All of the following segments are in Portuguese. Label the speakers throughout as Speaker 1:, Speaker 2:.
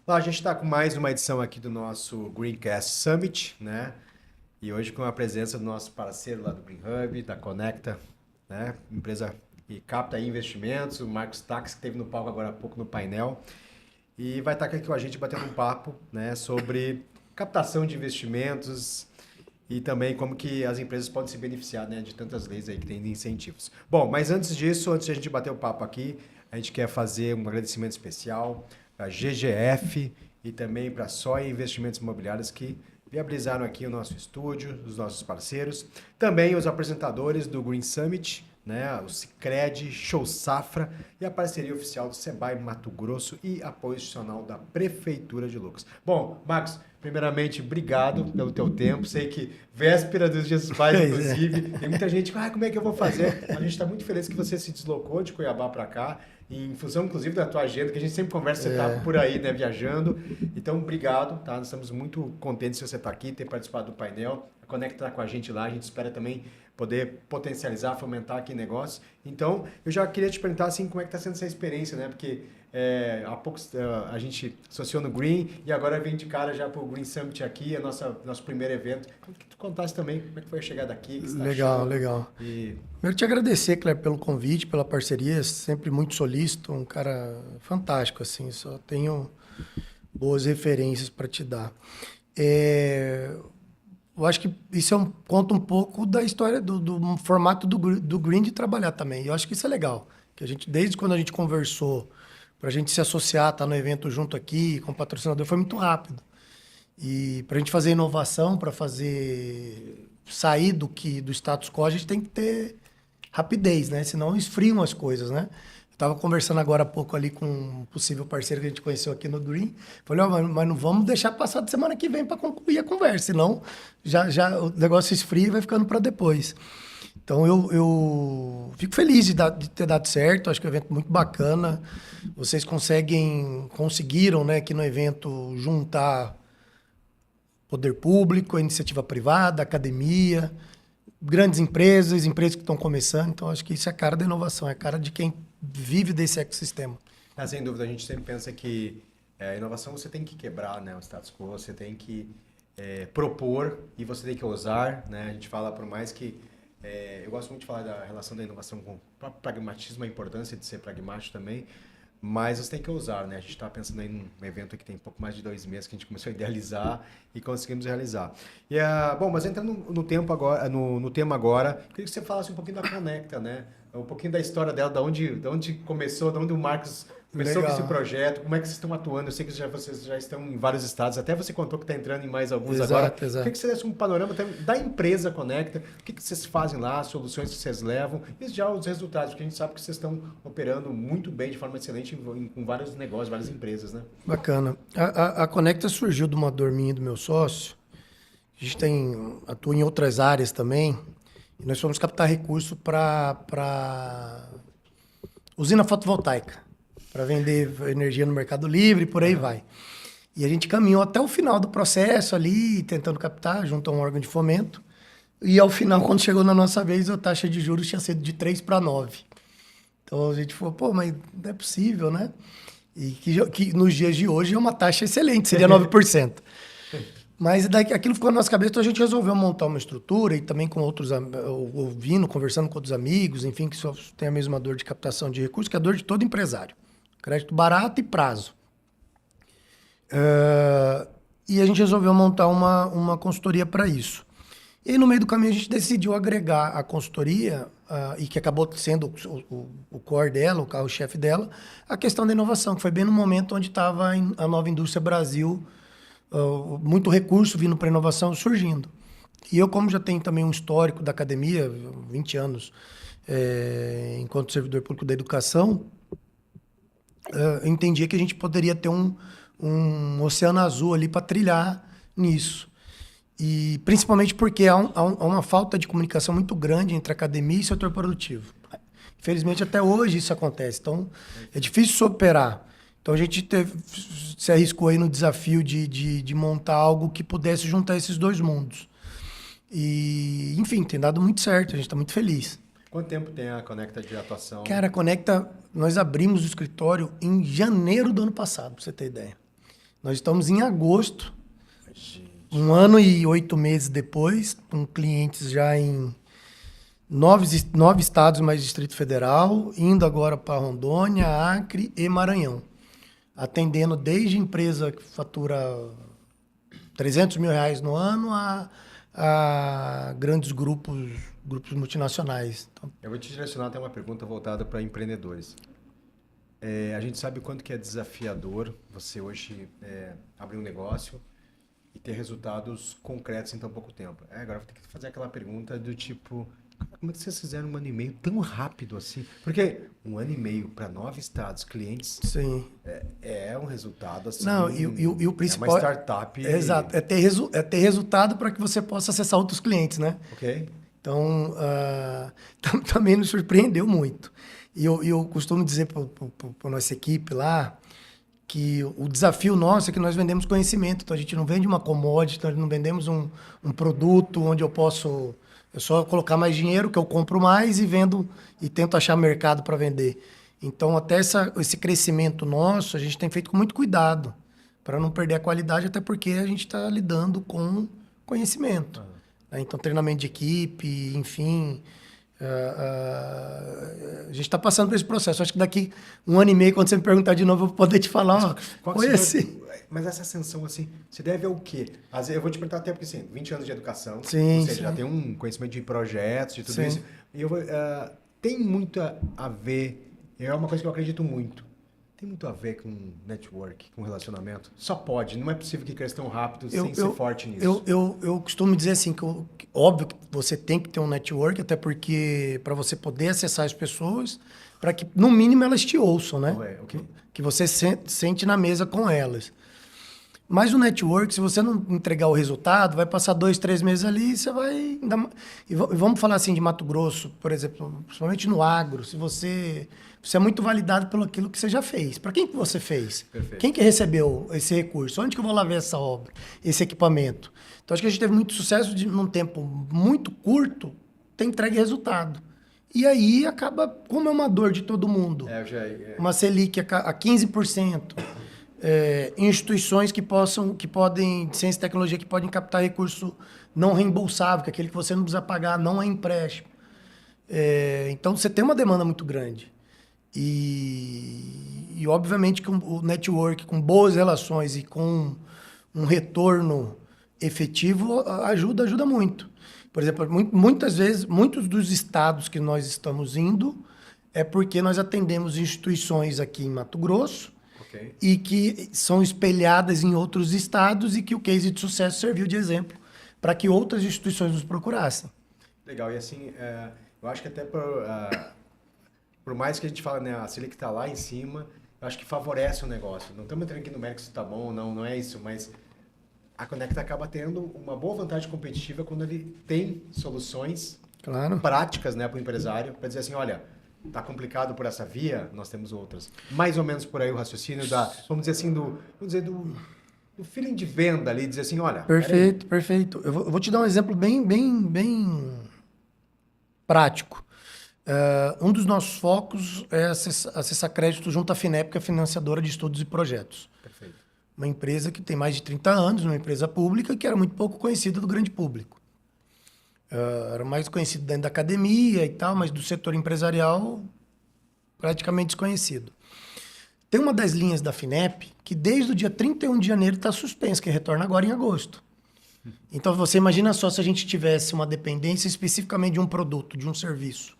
Speaker 1: Lá, a gente está com mais uma edição aqui do nosso Greencast Summit, né? E hoje com a presença do nosso parceiro lá do Green Hub, da Conecta, né? Empresa que capta aí investimentos, o Marcos Tax, que esteve no palco agora há pouco no painel. E vai estar aqui com a gente batendo um papo, né, sobre captação de investimentos e também como que as empresas podem se beneficiar, né, de tantas leis aí que tem de incentivos. Bom, mas antes disso, antes de a gente bater o papo aqui, a gente quer fazer um agradecimento especial para a GGF e também para a Soy Investimentos Imobiliários que viabilizaram aqui o nosso estúdio, os nossos parceiros, também os apresentadores do Green Summit, né, o Sicredi, Show Safra e a parceria oficial do Sebrae Mato Grosso e apoio institucional da Prefeitura de Lucas. Bom, Marcos, primeiramente, obrigado pelo teu tempo. Sei que véspera dos Dias dos Pais,
Speaker 2: Pois é.
Speaker 1: inclusive, tem muita gente que, como é que eu vou fazer? A gente está muito feliz que você se deslocou de Cuiabá para cá, em função, inclusive, da tua agenda, que a gente sempre conversa, você está por aí, né, viajando. Então, obrigado, tá? Nós estamos muito contentes de você estar aqui, ter participado do painel. A Conecta está com a gente lá, a gente espera também poder potencializar, fomentar aqui negócios. Então, eu já queria te perguntar assim, como é que está sendo essa experiência, né? Porque há pouco a gente associou no Green e agora vem de cara já para o Green Summit aqui, nosso primeiro evento. Queria que tu contasse também como é que foi a chegada aqui, o que você está
Speaker 2: Legal,
Speaker 1: achando.
Speaker 2: legal.
Speaker 1: E
Speaker 2: Primeiro te agradecer, Cleber, pelo convite, pela parceria, sempre muito solícito, um cara fantástico, assim, só tenho boas referências para te dar. É, eu acho que isso conta um pouco da história do formato do Green de trabalhar também. Eu acho que isso é legal, que a gente, desde quando a gente conversou, para a gente se associar, estar no evento junto aqui, com o patrocinador, foi muito rápido. E para a gente fazer inovação, para fazer sair do status quo, a gente tem que ter rapidez, né? Senão esfriam as coisas, né? Eu estava conversando agora há pouco ali com um possível parceiro que a gente conheceu aqui no Green. Falei, ó, mas não vamos deixar passar de semana que vem para concluir a conversa, senão já o negócio esfria e vai ficando para depois. Então eu fico feliz de ter dado certo, acho que é um evento muito bacana. Vocês conseguiram, né, aqui no evento juntar poder público, a iniciativa privada, academia, grandes empresas, empresas que estão começando. Então, acho que isso é a cara da inovação, é a cara de quem vive desse ecossistema.
Speaker 1: sem dúvida, a gente sempre pensa que a inovação você tem que quebrar, né, o status quo, você tem que propor e você tem que ousar, né? A gente fala por mais que eu gosto muito de falar da relação da inovação com o próprio pragmatismo, a importância de ser pragmático também, mas você tem que ousar, né? A gente está pensando aí num evento que tem pouco mais de 2 meses que a gente começou a idealizar e conseguimos realizar. Bom, mas entrando no tempo agora, no tema agora, queria que você falasse um pouquinho da Conecta, né? Um pouquinho da história dela, da onde começou, da onde o Marcos começou com esse
Speaker 2: Legal.
Speaker 1: projeto, como é que vocês estão atuando? Eu sei que vocês já estão em vários estados, até você contou que está entrando em mais alguns agora.
Speaker 2: Exato,
Speaker 1: Queria que
Speaker 2: exato.
Speaker 1: você desse um panorama da empresa Conecta, o que vocês fazem lá, as soluções que vocês levam e já os resultados, porque a gente sabe que vocês estão operando muito bem, de forma excelente, com vários negócios, várias empresas, né?
Speaker 2: Bacana. A Conecta surgiu de uma dor minha e do meu sócio. A gente atua em outras áreas também. E nós fomos captar recurso para usina fotovoltaica, para vender energia no Mercado Livre e por aí vai. E a gente caminhou até o final do processo ali, tentando captar junto a um órgão de fomento. E ao final, quando chegou na nossa vez, a taxa de juros tinha sido de 3 para 9. Então a gente falou, pô, mas não é possível, né? E que nos dias de hoje é uma taxa excelente, seria 9%. Mas aquilo ficou na nossa cabeça, então a gente resolveu montar uma estrutura e também com outros, ouvindo, conversando com outros amigos, enfim, que só tem a mesma dor de captação de recursos, que é a dor de todo empresário. Crédito barato e prazo. E a gente resolveu montar uma consultoria para isso. E aí, no meio do caminho, a gente decidiu agregar a consultoria, e que acabou sendo o core dela, o carro-chefe dela, a questão da inovação, que foi bem no momento onde estava a nova indústria Brasil, muito recurso vindo para a inovação surgindo. E eu, como já tenho também um histórico da academia, 20 anos, enquanto servidor público da educação, eu entendia que a gente poderia ter um oceano azul ali para trilhar nisso. E principalmente porque há uma falta de comunicação muito grande entre academia e setor produtivo. Infelizmente, até hoje isso acontece. Então, é difícil superar. Então, a gente se arriscou aí no desafio de montar algo que pudesse juntar esses dois mundos. E, enfim, tem dado muito certo. A gente está muito feliz.
Speaker 1: Quanto tempo tem a Conecta de atuação?
Speaker 2: Cara, a Conecta, nós abrimos o escritório em janeiro do ano passado, para você ter ideia. Nós estamos em agosto,
Speaker 1: Gente.
Speaker 2: 1 ano e 8 meses depois, com clientes já em 9 estados mais Distrito Federal, indo agora para Rondônia, Acre e Maranhão. Atendendo desde empresa que fatura R$ 300 mil no ano a grandes grupos multinacionais. Então,
Speaker 1: Eu vou te direcionar até uma pergunta voltada para empreendedores. A gente sabe o quanto que é desafiador você hoje abrir um negócio e ter resultados concretos em tão pouco tempo. Agora eu vou ter que fazer aquela pergunta do tipo, como é que vocês fizeram 1 ano e meio tão rápido assim? Porque 1 ano e meio para 9 estados, clientes,
Speaker 2: sim.
Speaker 1: é um resultado assim.
Speaker 2: Não, e o principal.
Speaker 1: É uma startup.
Speaker 2: Exato, é ter resultado para que você possa acessar outros clientes, né?
Speaker 1: Ok.
Speaker 2: Então, também nos surpreendeu muito. E eu costumo dizer para a nossa equipe lá que o desafio nosso é que nós vendemos conhecimento. Então, a gente não vende uma commodity, nós não vendemos um produto onde eu posso... É só colocar mais dinheiro, que eu compro mais e vendo e tento achar mercado para vender. Então, até esse crescimento nosso, a gente tem feito com muito cuidado para não perder a qualidade, até porque a gente está lidando com conhecimento. Né? Então, treinamento de equipe, enfim... a gente está passando por esse processo. Acho que daqui 1 ano e meio, quando você me perguntar de novo, eu vou poder te falar.
Speaker 1: Mas essa ascensão, assim, se deve ao quê? Às vezes, eu vou te perguntar até porque, assim, 20 anos de educação,
Speaker 2: sim,
Speaker 1: ou seja,
Speaker 2: sim.
Speaker 1: já tem um conhecimento de projetos, de tudo
Speaker 2: sim.
Speaker 1: isso. E tem muito a ver, é uma coisa que eu acredito muito, tem muito a ver com network, com relacionamento. Só pode, não é possível que cresça tão rápido sem ser forte nisso.
Speaker 2: Eu costumo dizer assim, que óbvio que você tem que ter um network, até porque para você poder acessar as pessoas, para que no mínimo elas te ouçam, né?
Speaker 1: Okay.
Speaker 2: Que você sente na mesa com elas. Mas o network, se você não entregar o resultado, vai passar 2, 3 meses ali e você vai... E vamos falar assim de Mato Grosso, por exemplo, principalmente no agro, se você é muito validado pelo aquilo que você já fez. Para quem que você fez?
Speaker 1: Perfeito.
Speaker 2: Quem que recebeu esse recurso? Onde que eu vou lá ver essa obra, esse equipamento? Então, acho que a gente teve muito sucesso num tempo muito curto, ter entregue resultado. E aí acaba, como é uma dor de todo mundo, uma Selic a 15%, instituições que podem, de ciência e tecnologia, que podem captar recurso não reembolsável, que é aquele que você não precisa pagar, não é empréstimo. Então, você tem uma demanda muito grande. E obviamente, que o network, com boas relações e com um retorno efetivo, ajuda muito. Por exemplo, muitas vezes, muitos dos estados que nós estamos indo é porque nós atendemos instituições aqui em Mato Grosso, okay, e que são espelhadas em outros estados e que o case de sucesso serviu de exemplo para que outras instituições nos procurassem.
Speaker 1: Legal. E assim, eu acho que até por mais que a gente fale, né, a Selic está lá em cima, eu acho que favorece o negócio. Não estamos entrando aqui no mérito se está bom ou não é isso, mas a Conecta acaba tendo uma boa vantagem competitiva quando ele tem soluções práticas, né, para o empresário, para dizer assim, olha, está complicado por essa via, nós temos outras. Mais ou menos por aí o raciocínio vamos dizer assim, do feeling de venda ali, dizer assim, olha...
Speaker 2: Perfeito. Eu vou te dar um exemplo bem prático. Um dos nossos focos é acessar crédito junto à FINEP, que é a financiadora de estudos e projetos.
Speaker 1: Perfeito.
Speaker 2: Uma empresa que tem mais de 30 anos, uma empresa pública que era muito pouco conhecida do grande público. Era mais conhecido dentro da academia e tal, mas do setor empresarial praticamente desconhecido. Tem uma das linhas da FINEP que desde o dia 31 de janeiro está suspensa, que retorna agora em agosto. Então você imagina só se a gente tivesse uma dependência especificamente de um produto, de um serviço.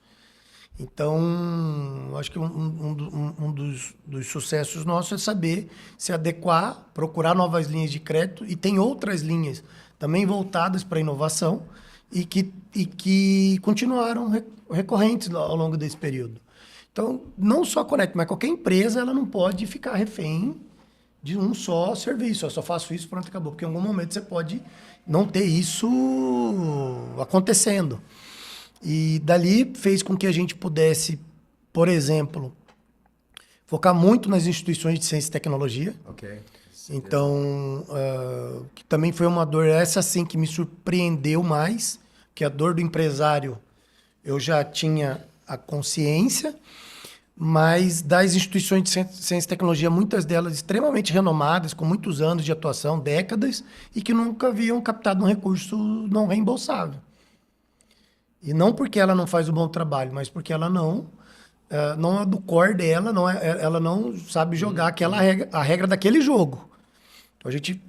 Speaker 2: Então, acho que um dos sucessos nossos é saber se adequar, procurar novas linhas de crédito, e tem outras linhas também voltadas para a inovação e que continuaram recorrentes ao longo desse período. Então, não só a Conecta, mas qualquer empresa ela não pode ficar refém de um só serviço. Eu só faço isso, pronto, acabou. Porque em algum momento você pode não ter isso acontecendo. E dali fez com que a gente pudesse, por exemplo, focar muito nas instituições de ciência e tecnologia.
Speaker 1: Ok.
Speaker 2: Então, que também foi uma dor, essa sim que me surpreendeu mais, que a dor do empresário eu já tinha a consciência, mas das instituições de ciência e tecnologia, muitas delas extremamente renomadas, com muitos anos de atuação, décadas, e que nunca haviam captado um recurso não reembolsável. E não porque ela não faz um bom trabalho, mas porque ela não é do core dela, ela não sabe jogar a regra daquele jogo. Então, a gente,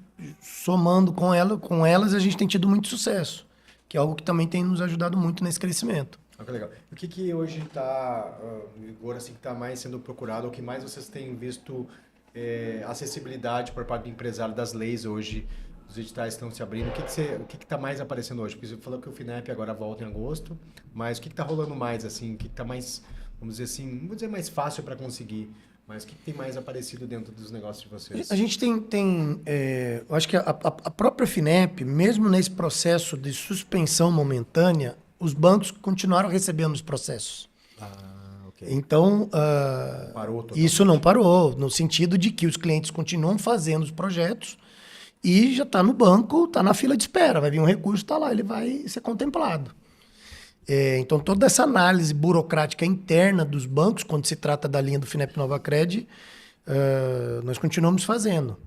Speaker 2: somando com elas, a gente tem tido muito sucesso, que é algo que também tem nos ajudado muito nesse crescimento.
Speaker 1: Que legal. O que hoje está em vigor, assim, que está mais sendo procurado, ou que mais vocês têm visto acessibilidade por parte do empresário das leis hoje, os editais estão se abrindo, o que está mais aparecendo hoje? Porque você falou que o FINEP agora volta em agosto, mas o que está rolando mais, assim, o que está mais, vamos dizer assim, não vou dizer mais fácil para conseguir, mas o que tem mais aparecido dentro dos negócios de vocês?
Speaker 2: A gente eu acho que a própria FINEP, mesmo nesse processo de suspensão momentânea, os bancos continuaram recebendo os processos.
Speaker 1: Okay.
Speaker 2: Então, isso não parou, no sentido de que os clientes continuam fazendo os projetos e já está no banco, está na fila de espera, vai vir um recurso, está lá, ele vai ser contemplado. Então, toda essa análise burocrática interna dos bancos, quando se trata da linha do FINEP NovaCred, nós continuamos fazendo.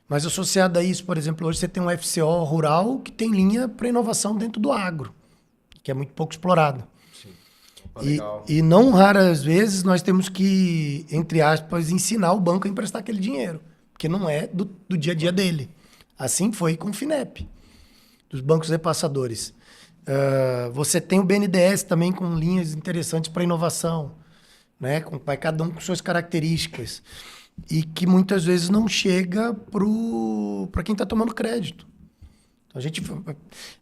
Speaker 2: Mas associado a isso, por exemplo, hoje você tem um FCO rural que tem linha para inovação dentro do agro, que é muito pouco explorado.
Speaker 1: Sim.
Speaker 2: E não raras vezes nós temos que, entre aspas, ensinar o banco a emprestar aquele dinheiro, porque não é do dia a dia dele. Assim foi com o FINEP, dos bancos repassadores. Você tem o BNDES também com linhas interessantes para inovação, né? Vai cada um com suas características, e que muitas vezes não chega para quem está tomando crédito. A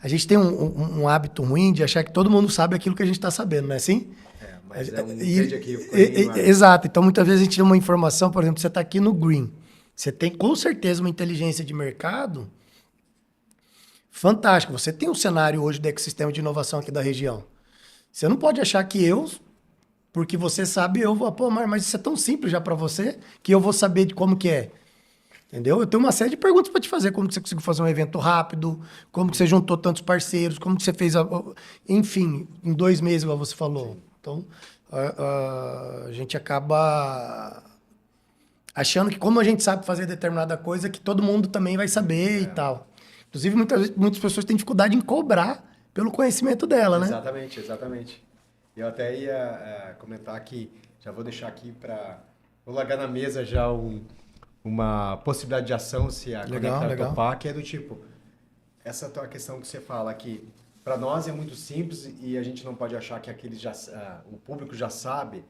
Speaker 2: gente tem um hábito ruim de achar que todo mundo sabe aquilo que a gente está sabendo, não é assim?
Speaker 1: Mas é um grande aqui.
Speaker 2: Exato. Então, muitas vezes a gente tem uma informação, por exemplo, você está aqui no Green. Você tem, com certeza, uma inteligência de mercado fantástica. Você tem um cenário hoje do ecossistema de inovação aqui da região. Você não pode achar que porque você sabe, eu vou... Pô, mas isso é tão simples já para você que eu vou saber de como que é. Entendeu? Eu tenho uma série de perguntas para te fazer. Como que você conseguiu fazer um evento rápido? Como que você juntou tantos parceiros? Como que você fez... Enfim, em 2 meses, igual você falou. Sim. Então, a gente acaba achando que como a gente sabe fazer determinada coisa, que todo mundo também vai saber e tal. Inclusive, muitas pessoas têm dificuldade em cobrar pelo conhecimento dela, né?
Speaker 1: Exatamente. Eu até ia comentar que... Já vou deixar aqui para... Vou largar na mesa já uma possibilidade de ação, se a Conecta topar, que é do tipo, essa tua questão que você fala que para nós é muito simples e a gente não pode achar que o público já sabe,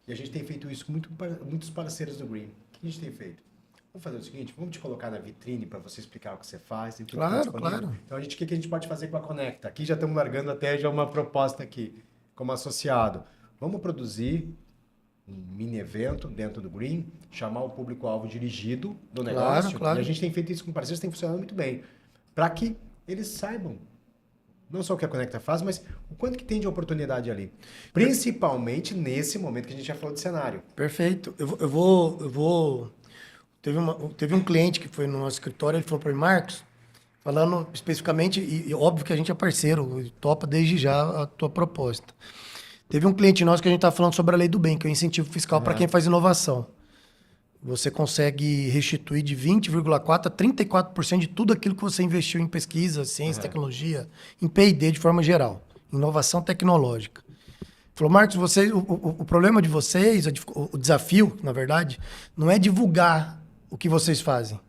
Speaker 1: e a gente tem feito isso com muitos parceiros do Green. O que a gente tem feito? Vamos fazer o seguinte, vamos te colocar na vitrine para você explicar o que você faz.
Speaker 2: Claro.
Speaker 1: Então, o que a gente pode fazer com a Conecta? Aqui já estamos largando até já uma proposta aqui, como associado. Vamos produzir um mini evento dentro do Green, chamar o público-alvo dirigido do negócio.
Speaker 2: Claro.
Speaker 1: E a gente tem feito isso com parceiros, tem funcionado muito bem. Para que eles saibam, não só o que a Conecta faz, mas o quanto que tem de oportunidade ali. Principalmente nesse momento que a gente já falou de cenário.
Speaker 2: Perfeito. Eu vou... Teve um cliente que foi no nosso escritório, ele falou para mim, Marcos, falando especificamente, e óbvio que a gente é parceiro, topa desde já a tua proposta. Teve um cliente nosso que a gente estava falando sobre a Lei do Bem, que é o incentivo fiscal para quem faz inovação. Você consegue restituir de 20,4% a 34% de tudo aquilo que você investiu em pesquisa, ciência, tecnologia, em P&D de forma geral, inovação tecnológica. Falou, Marcos, o problema de vocês, o desafio, na verdade, não é divulgar o que vocês fazem.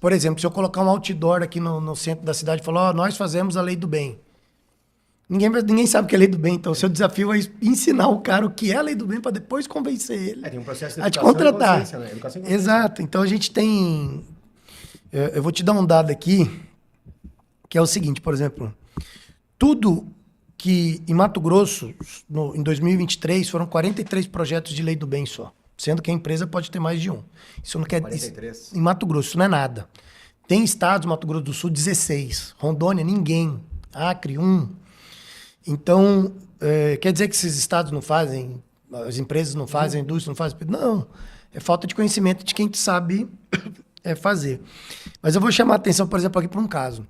Speaker 2: Por exemplo, se eu colocar um outdoor aqui no centro da cidade e falar, nós fazemos a Lei do Bem. Ninguém sabe o que é Lei do Bem, então o seu desafio é ensinar o cara o que é a Lei do Bem para depois convencer ele
Speaker 1: tem um processo de
Speaker 2: a te contratar.
Speaker 1: Né?
Speaker 2: Exato. Então a gente tem... Eu vou te dar um dado aqui, que é o seguinte, por exemplo, tudo que em Mato Grosso, em 2023, foram 43 projetos de Lei do Bem só, sendo que a empresa pode ter mais de um. Isso não quer
Speaker 1: 43?
Speaker 2: Em Mato Grosso, isso não é nada. Tem estados, Mato Grosso do Sul, 16. Rondônia, ninguém. Acre, 1. Então, quer dizer que esses estados não fazem, as empresas não fazem, a indústria não faz? Não, é falta de conhecimento de quem sabe fazer. Mas eu vou chamar a atenção, por exemplo, aqui para um caso.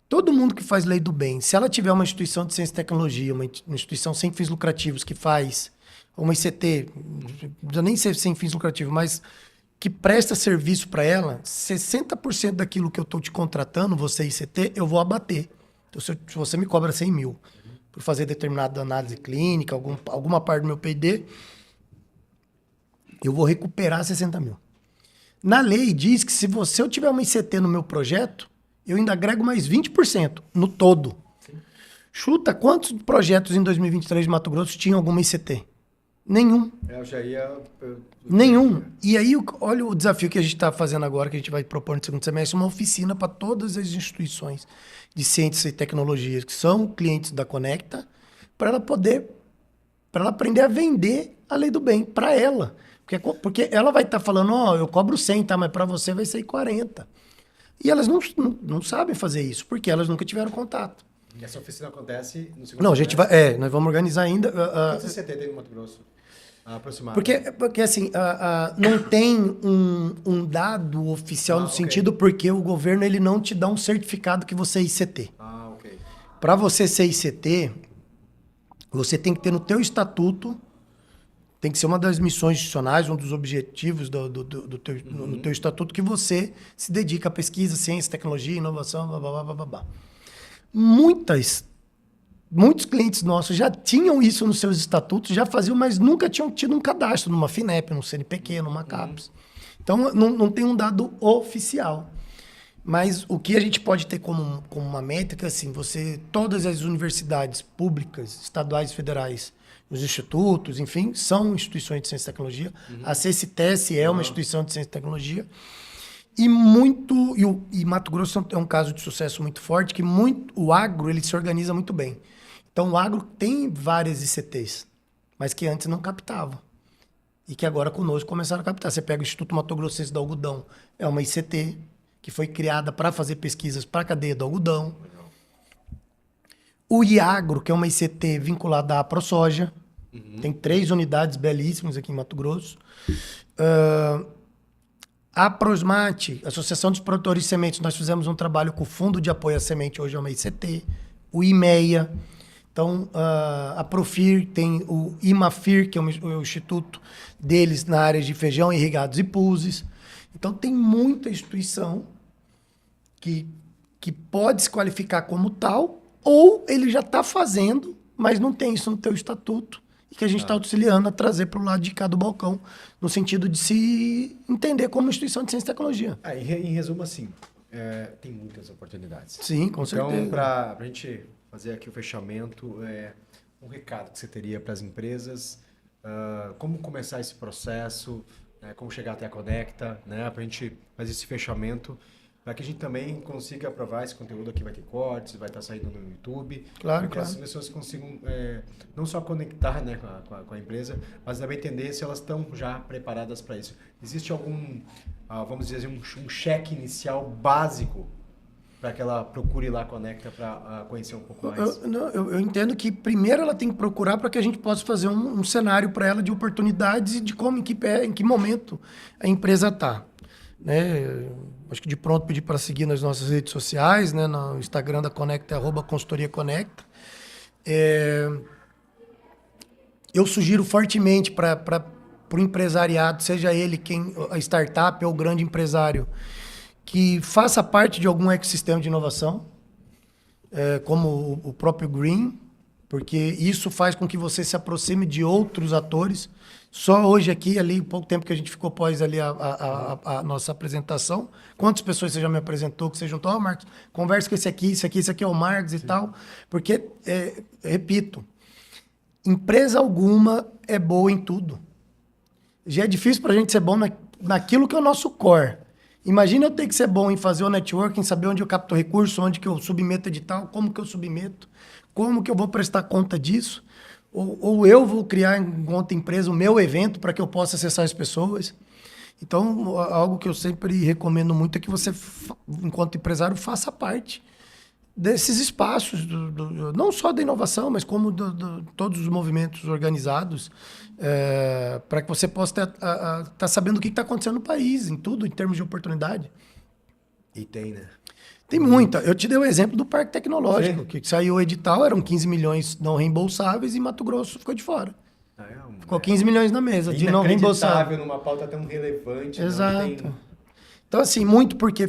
Speaker 2: Todo mundo que faz Lei do Bem, se ela tiver uma instituição de ciência e tecnologia, uma instituição sem fins lucrativos que faz uma ICT, não precisa nem ser sem fins lucrativos, mas que presta serviço para ela, 60% daquilo que eu estou te contratando, você ICT, eu vou abater. Então, se você me cobra 100 mil por fazer determinada análise clínica, alguma parte do meu P&D, eu vou recuperar 60 mil. Na lei diz que se eu tiver uma ICT no meu projeto, eu ainda agrego mais 20% no todo. Sim. Chuta, quantos projetos em 2023 de Mato Grosso tinham alguma ICT? Nenhum.
Speaker 1: Eu já ia...
Speaker 2: Nenhum. E aí, olha o desafio que a gente está fazendo agora, que a gente vai propor no segundo semestre, uma oficina para todas as instituições de ciência e tecnologia que são clientes da Conecta, para ela aprender a vender a lei do bem para ela. Porque ela vai estar falando, eu cobro 100, tá? Mas para você vai ser 40. E elas não sabem fazer isso, porque elas nunca tiveram contato.
Speaker 1: E essa oficina acontece no segundo
Speaker 2: Não, a gente vai... nós vamos organizar ainda...
Speaker 1: Quantos ICT tem no Mato Grosso? Aproximado.
Speaker 2: Porque assim, não tem um dado oficial no sentido porque o governo ele não te dá um certificado que você é ICT.
Speaker 1: Ok.
Speaker 2: Para você ser ICT, você tem que ter no teu estatuto, tem que ser uma das missões institucionais, um dos objetivos no teu estatuto, que você se dedica à pesquisa, ciência, tecnologia, inovação, blá, blá, blá, blá, blá. Muitos clientes nossos já tinham isso nos seus estatutos, já faziam, mas nunca tinham tido um cadastro numa FINEP, num CNPq, numa CAPES. Então, não tem um dado oficial. Mas o que a gente pode ter como uma métrica, assim, todas as universidades públicas, estaduais e federais, os institutos, enfim, são instituições de ciência e tecnologia. A CCTS é uma instituição de ciência e tecnologia. E Mato Grosso é um caso de sucesso muito forte, que o agro ele se organiza muito bem. Então, o agro tem várias ICTs, mas que antes não captavam. E que agora conosco começaram a captar. Você pega o Instituto Mato Grossense do Algodão, é uma ICT que foi criada para fazer pesquisas para a cadeia do algodão. O IAGRO, que é uma ICT vinculada à ProSoja. Tem 3 unidades belíssimas aqui em Mato Grosso. A Prosmate, Associação dos Produtores de Sementes, nós fizemos um trabalho com o Fundo de Apoio à Semente, hoje é uma ICT. O IMEA. Então, a Profir tem o IMAFIR, que é o instituto deles na área de feijão, irrigados e pulses. Então, tem muita instituição que pode se qualificar como tal, ou ele já está fazendo, mas não tem isso no teu estatuto, e que a gente está auxiliando a trazer para o lado de cá do balcão, no sentido de se entender como instituição de ciência e tecnologia.
Speaker 1: Em resumo, assim, tem muitas oportunidades.
Speaker 2: Sim, com certeza.
Speaker 1: Então, para a gente fazer aqui o fechamento, um recado que você teria para as empresas, como começar esse processo, como chegar até a Conecta, para a gente fazer esse fechamento, para que a gente também consiga aprovar esse conteúdo aqui, vai ter cortes, vai estar saindo no YouTube.
Speaker 2: Claro,
Speaker 1: para que as pessoas consigam não só conectar com a empresa, mas também entender se elas estão já preparadas para isso. Existe algum, vamos dizer, um cheque inicial básico para que ela procure lá a Conecta para conhecer um pouco mais?
Speaker 2: Eu entendo que primeiro ela tem que procurar para que a gente possa fazer um cenário para ela de oportunidades e de em que momento a empresa está. Acho que de pronto pedir para seguir nas nossas redes sociais, no Instagram da Conecta, @consultoriaconecta. Eu sugiro fortemente para o empresariado, seja ele a startup ou o grande empresário, que faça parte de algum ecossistema de inovação, como o próprio Green, porque isso faz com que você se aproxime de outros atores. Só hoje aqui, ali, pouco tempo que a gente ficou após ali a nossa apresentação, quantas pessoas você já me apresentou que você juntou? Marcos, conversa com esse aqui é o Marcos e tal. Porque, repito, empresa alguma é boa em tudo. Já é difícil para a gente ser bom naquilo que é o nosso core. Imagina eu ter que ser bom em fazer o networking, saber onde eu capto recurso, onde que eu submeto edital, como que eu submeto, como que eu vou prestar conta disso. Ou eu vou criar, enquanto empresa, o meu evento para que eu possa acessar as pessoas. Então, algo que eu sempre recomendo muito é que você, enquanto empresário, faça parte desses espaços, não só da inovação, mas como todos os movimentos organizados, para que você possa estar sabendo o que está acontecendo no país, em tudo, em termos de oportunidade.
Speaker 1: E tem, né?
Speaker 2: Tem muita. Eu te dei o exemplo do Parque Tecnológico, que saiu o edital, eram 15 milhões não reembolsáveis e Mato Grosso ficou de fora. Ficou 15 milhões na mesa, de não reembolsável.
Speaker 1: Numa pauta tão relevante.
Speaker 2: Exato. Então, assim, muito porque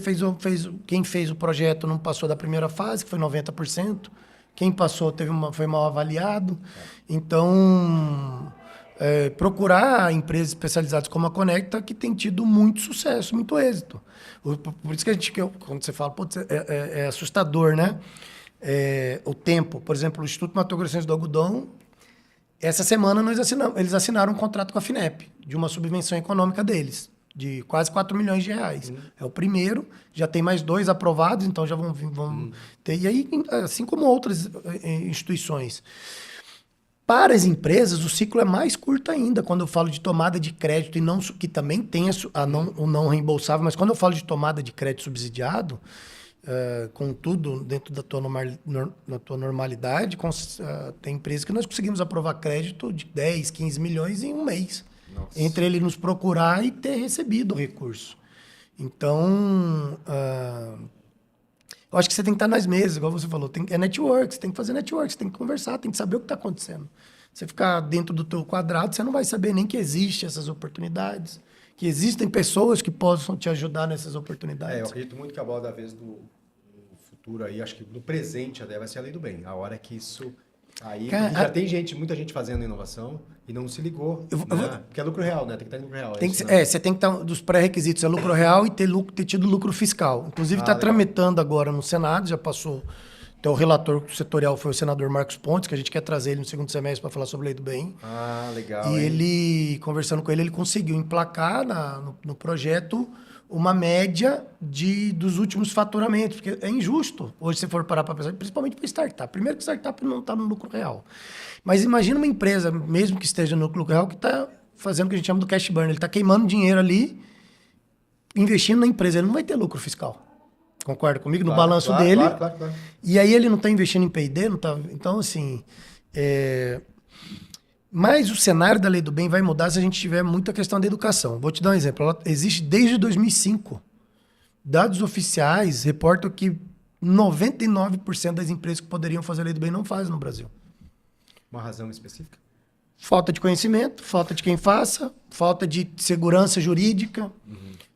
Speaker 2: quem fez o projeto não passou da primeira fase, que foi 90%. Quem passou foi mal avaliado. Então, procurar empresas especializadas como a Conecta, que tem tido muito sucesso, muito êxito. Por isso que quando você fala, putz, é assustador, né? O tempo. Por exemplo, o Instituto Mato Grossense do Algodão, essa semana eles assinaram um contrato com a FINEP, de uma subvenção econômica deles, de quase 4 milhões de reais. É o primeiro, já tem mais 2 aprovados, então já vão ter. E aí, assim como outras instituições. Para as empresas, o ciclo é mais curto ainda, quando eu falo de tomada de crédito, que também tem o não reembolsável, mas quando eu falo de tomada de crédito subsidiado, com tudo dentro da tua normalidade, tem empresas que nós conseguimos aprovar crédito de 10, 15 milhões em um mês. Nossa. Entre ele nos procurar e ter recebido o recurso. Então, eu acho que você tem que estar nas mesas, igual você falou. É network, você tem que fazer network, você tem que conversar, tem que saber o que está acontecendo. Você ficar dentro do teu quadrado, você não vai saber nem que existem essas oportunidades, que existem pessoas que possam te ajudar nessas oportunidades.
Speaker 1: Eu acredito muito que a bola da vez do futuro aí, acho que no presente até vai ser a lei do bem. A hora que isso... Aí já tem muita gente fazendo inovação e não se ligou, né? Porque é lucro real, né? Tem que estar em lucro real.
Speaker 2: Você tem que estar dos pré-requisitos, é lucro real e ter tido lucro fiscal. Inclusive está tramitando agora no Senado, já passou. Então o relator setorial foi o senador Marcos Pontes, que a gente quer trazer ele no segundo semestre para falar sobre a lei do bem.
Speaker 1: Legal.
Speaker 2: E ele, conversando com ele conseguiu emplacar no projeto uma média dos últimos faturamentos, porque é injusto hoje se for parar para pensar, principalmente para startup. Primeiro que startup não está no lucro real. Mas imagina uma empresa, mesmo que esteja no lucro real, que está fazendo o que a gente chama do cash burn. Ele está queimando dinheiro ali, investindo na empresa. Ele não vai ter lucro fiscal. Concorda comigo? No balanço dele.
Speaker 1: Claro.
Speaker 2: E aí ele não está investindo em P&D, não tá... Então, assim... Mas o cenário da lei do bem vai mudar se a gente tiver muita questão da educação. Vou te dar um exemplo. Ela existe desde 2005. Dados oficiais reportam que 99% das empresas que poderiam fazer a lei do bem não fazem no Brasil.
Speaker 1: Uma razão específica?
Speaker 2: Falta de conhecimento, falta de quem faça, falta de segurança jurídica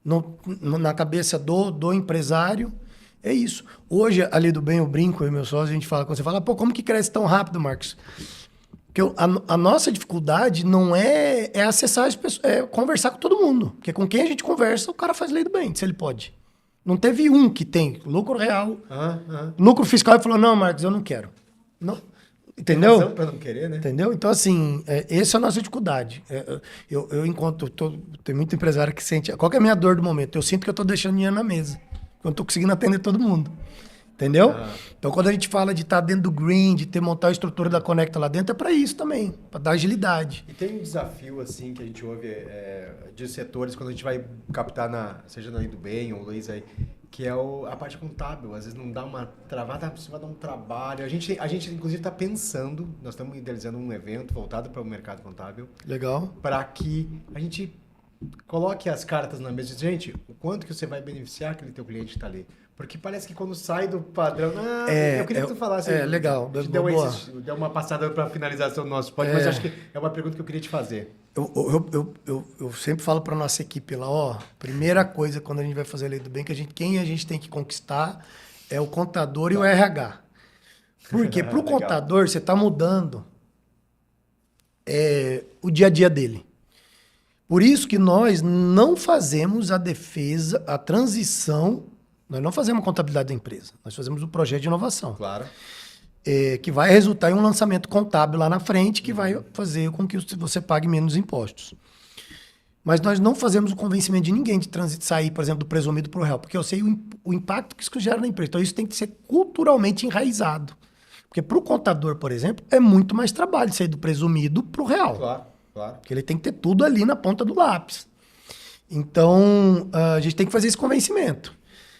Speaker 2: na cabeça do empresário. É isso. Hoje, a lei do bem, eu brinco, eu e meu sócio, a gente fala, quando você fala, como que cresce tão rápido, Marcos? Porque a nossa dificuldade não é acessar as pessoas, é conversar com todo mundo. Porque com quem a gente conversa, o cara faz lei do bem, se ele pode. Não teve um que tem lucro real, lucro fiscal e falou, não, Marcos, eu não quero. Não. Entendeu?
Speaker 1: Tem razão pra não querer, né?
Speaker 2: Entendeu? Então, assim, essa é a nossa dificuldade. Eu encontro, tem muito empresário que sente, qual que é a minha dor do momento? Eu sinto que eu estou deixando dinheiro na mesa. Eu não estou conseguindo atender todo mundo. Entendeu? Então, quando a gente fala de estar dentro do green, de montar a estrutura da Conecta lá dentro, é para isso também, para dar agilidade.
Speaker 1: E tem um desafio, assim, que a gente ouve de setores, quando a gente vai captar, seja na lei do bem ou leis aí, que é a parte contábil. Às vezes não dá uma travada, você vai dar um trabalho. A gente inclusive, está pensando, nós estamos idealizando um evento voltado para o mercado contábil.
Speaker 2: Legal.
Speaker 1: Para que a gente coloque as cartas na mesa e diz, gente, o quanto que você vai beneficiar aquele teu cliente que está ali. Porque parece que quando sai do padrão... eu queria que tu falasse...
Speaker 2: Legal.
Speaker 1: Deu uma passada para a finalização do nosso podcast, mas acho que é uma pergunta que eu queria te fazer.
Speaker 2: Eu sempre falo para nossa equipe lá, primeira coisa quando a gente vai fazer a lei do bem, quem a gente tem que conquistar é o contador e o RH. Porque para o contador, você está mudando o dia a dia dele. Por isso que nós não fazemos a defesa, a transição... Nós não fazemos a contabilidade da empresa, nós fazemos o projeto de inovação.
Speaker 1: Claro.
Speaker 2: Que vai resultar em um lançamento contábil lá na frente, que vai fazer com que você pague menos impostos. Mas nós não fazemos o convencimento de ninguém de sair, por exemplo, do presumido para o real, porque eu sei o impacto que isso gera na empresa. Então, isso tem que ser culturalmente enraizado. Porque para o contador, por exemplo, é muito mais trabalho sair do presumido para o real.
Speaker 1: Claro.
Speaker 2: Porque ele tem que ter tudo ali na ponta do lápis. Então, a gente tem que fazer esse convencimento.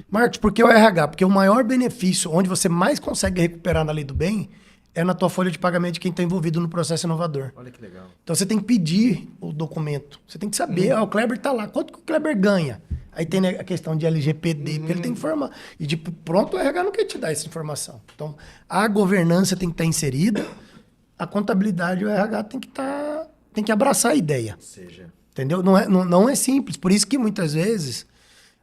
Speaker 2: Marcos, por que o RH? Porque o maior benefício, onde você mais consegue recuperar na lei do bem, é na tua folha de pagamento de quem está envolvido no processo inovador.
Speaker 1: Olha que legal.
Speaker 2: Então você tem que pedir o documento. Você tem que saber, o Kleber está lá, quanto que o Kleber ganha? Aí tem a questão de LGPD, porque ele tem que informar. E pronto, o RH não quer te dar essa informação. Então, a governança tem que estar inserida, a contabilidade e o RH tem que estar tem que abraçar a ideia.
Speaker 1: Ou seja,
Speaker 2: Entendeu? Não é simples. Por isso que muitas vezes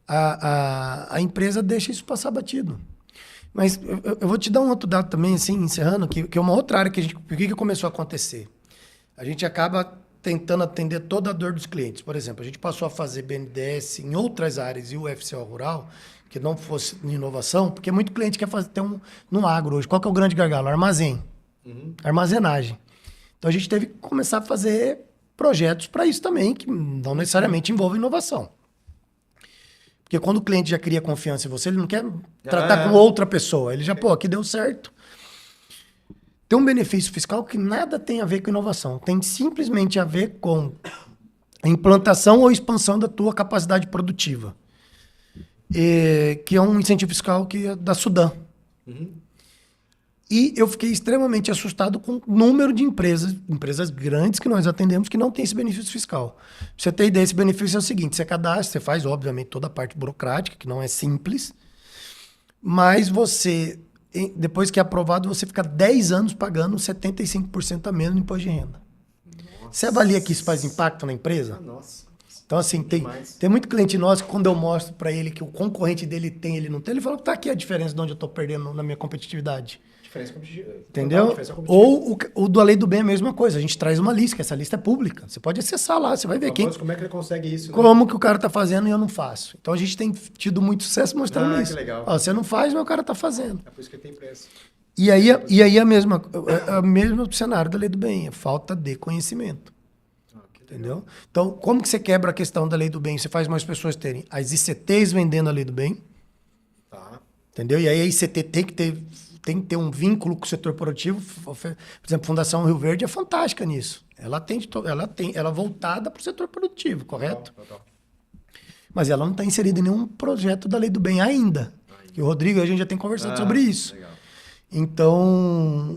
Speaker 2: a empresa deixa isso passar batido. Mas eu vou te dar um outro dado também, assim, encerrando, que é uma outra área por que começou a acontecer? A gente acaba tentando atender toda a dor dos clientes. Por exemplo, a gente passou a fazer BNDES em outras áreas e o FCO rural, que não fosse inovação, porque muito cliente quer fazer no agro hoje. Qual que é o grande gargalo? Armazém. Armazenagem. Então a gente teve que começar a fazer projetos para isso também, que não necessariamente envolvem inovação. Porque quando o cliente já cria confiança em você, ele não quer tratar com outra pessoa. Ele já, aqui deu certo. Tem um benefício fiscal que nada tem a ver com inovação. Tem simplesmente a ver com a implantação ou expansão da tua capacidade produtiva. Que é um incentivo fiscal que é da Sudam. E eu fiquei extremamente assustado com o número de empresas grandes que nós atendemos que não tem esse benefício fiscal. Pra você ter ideia, esse benefício é o seguinte: você cadastra, você faz, obviamente, toda a parte burocrática, que não é simples, mas você, depois que é aprovado, você fica 10 anos pagando 75% a menos no imposto de renda. Nossa. Você avalia que isso faz impacto na empresa?
Speaker 1: Nossa.
Speaker 2: Então, assim, tem muito cliente nosso que quando eu mostro para ele que o concorrente dele tem, ele não tem, ele fala, tá aqui a diferença de onde eu tô perdendo na minha competitividade. Entendeu? Ou o do Lei do Bem é a mesma coisa. A gente traz uma lista, que essa lista é pública. Você pode acessar lá, você vai ver
Speaker 1: como é que ele consegue isso, né?
Speaker 2: Como que o cara tá fazendo e eu não faço. Então a gente tem tido muito sucesso mostrando isso.
Speaker 1: Que legal.
Speaker 2: Você não faz, mas o cara tá fazendo.
Speaker 1: É por isso que tem preço.
Speaker 2: E aí a mesma cenário da Lei do Bem, é falta de conhecimento. Entendeu? Então, como que você quebra a questão da Lei do Bem? Você faz mais pessoas terem as ICTs vendendo a Lei do Bem.
Speaker 1: Tá.
Speaker 2: Entendeu? E aí a ICT tem que ter um vínculo com o setor produtivo. Por exemplo, a Fundação Rio Verde é fantástica nisso. Ela é voltada para o setor produtivo, correto?
Speaker 1: Total.
Speaker 2: Mas ela não está inserida em nenhum projeto da Lei do Bem ainda. E o Rodrigo, a gente já tem conversado sobre isso.
Speaker 1: Legal.
Speaker 2: Então,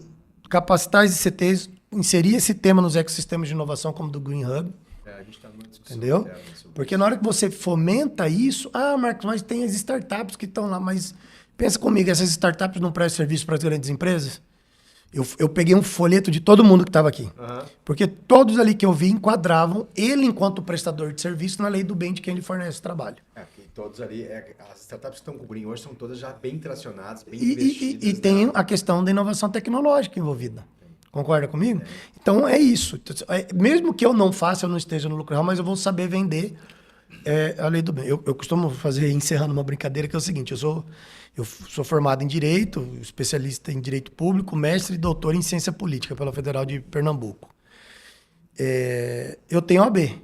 Speaker 2: capacitar as ICTs, inserir esse tema nos ecossistemas de inovação como do Green Hub.
Speaker 1: A gente está numa discussão.
Speaker 2: Entendeu? Porque na hora que você fomenta isso, Marcos, mas tem as startups que estão lá, mas pensa comigo, essas startups não prestam serviço para as grandes empresas? Eu peguei um folheto de todo mundo que estava aqui. Porque todos ali que eu vi enquadravam ele enquanto prestador de serviço na Lei do Bem de quem lhe fornece o trabalho.
Speaker 1: Todos ali, as startups que estão com o Green hoje são todas já bem tracionadas, bem investidas.
Speaker 2: E tem a questão da inovação tecnológica envolvida. Concorda comigo? Então é isso. Mesmo que eu não faça, eu não esteja no lucro real, mas eu vou saber vender a Lei do Bem. Eu costumo fazer, encerrando uma brincadeira, que é o seguinte: eu sou formado em Direito, especialista em Direito Público, mestre e doutor em Ciência Política pela Federal de Pernambuco. Eu tenho AB.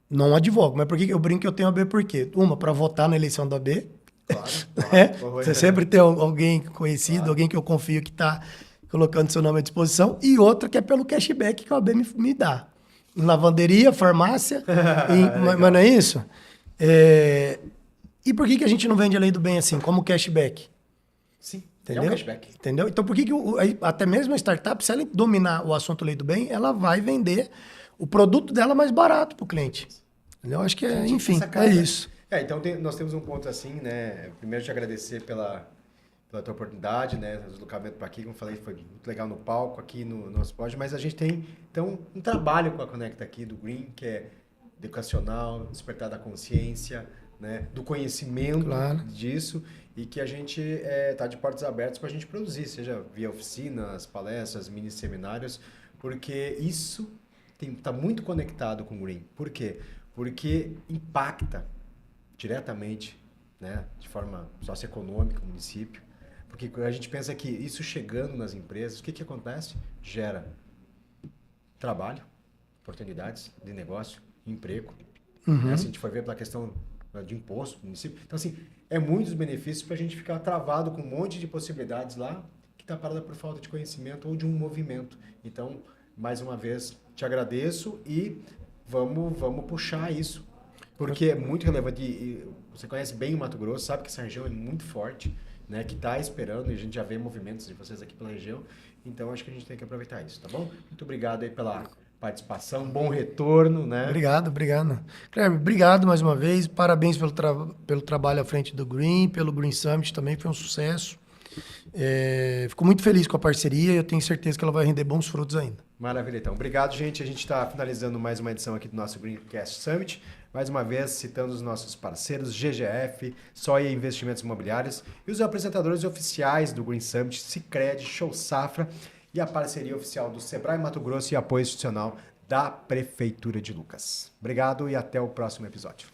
Speaker 2: Não advogo, mas por que eu brinco que eu tenho AB? Por quê? Uma, para votar na eleição da AB. Claro. Você sempre tem alguém conhecido, alguém que eu confio que está colocando seu nome à disposição. E outra que é pelo cashback que a AB me dá. Em lavanderia, farmácia, mas não é isso? E por que a gente não vende a Lei do Bem assim, como cashback?
Speaker 1: Sim,
Speaker 2: entendeu?
Speaker 1: É um cashback.
Speaker 2: Entendeu? Então, por que até mesmo a startup, se ela dominar o assunto Lei do Bem, ela vai vender o produto dela mais barato para o cliente. Eu acho que enfim, é isso.
Speaker 1: Então nós temos um ponto assim, né? Primeiro te agradecer pela tua oportunidade, né? O deslocamento para aqui, como eu falei, foi muito legal no palco aqui no nosso pod, mas a gente tem então um trabalho com a Conecta aqui do Green, que é educacional, despertar da consciência, né? Do conhecimento disso, e que a gente tá de portas abertas para a gente produzir, seja via oficinas, palestras, mini seminários, porque isso está muito conectado com o Green. Por quê? Porque impacta diretamente, né, de forma socioeconômica o município. Porque a gente pensa que isso chegando nas empresas, o que acontece? Gera trabalho, oportunidades de negócio, emprego. Né? Se a gente for ver pela questão de imposto do município. Então, assim, é muitos benefícios para a gente ficar travado com um monte de possibilidades lá que está parada por falta de conhecimento ou de um movimento. Então, mais uma vez, te agradeço e vamos puxar isso, porque é muito relevante. E você conhece bem o Mato Grosso, sabe que essa região é muito forte, né? Que está esperando, e a gente já vê movimentos de vocês aqui pela região, então acho que a gente tem que aproveitar isso, tá bom? Muito obrigado aí pela participação, bom retorno, né?
Speaker 2: Obrigado. Cleber, obrigado mais uma vez, parabéns pelo trabalho à frente do Green, pelo Green Summit também, foi um sucesso. Fico muito feliz com a parceria e eu tenho certeza que ela vai render bons frutos ainda.
Speaker 1: Maravilha, então. Obrigado, gente. A gente está finalizando mais uma edição aqui do nosso Greencast Summit. Mais uma vez, citando os nossos parceiros GGF, Soia Investimentos Imobiliários e os apresentadores oficiais do Green Summit, Sicredi, Show Safra e a parceria oficial do Sebrae Mato Grosso e apoio institucional da Prefeitura de Lucas. Obrigado e até o próximo episódio.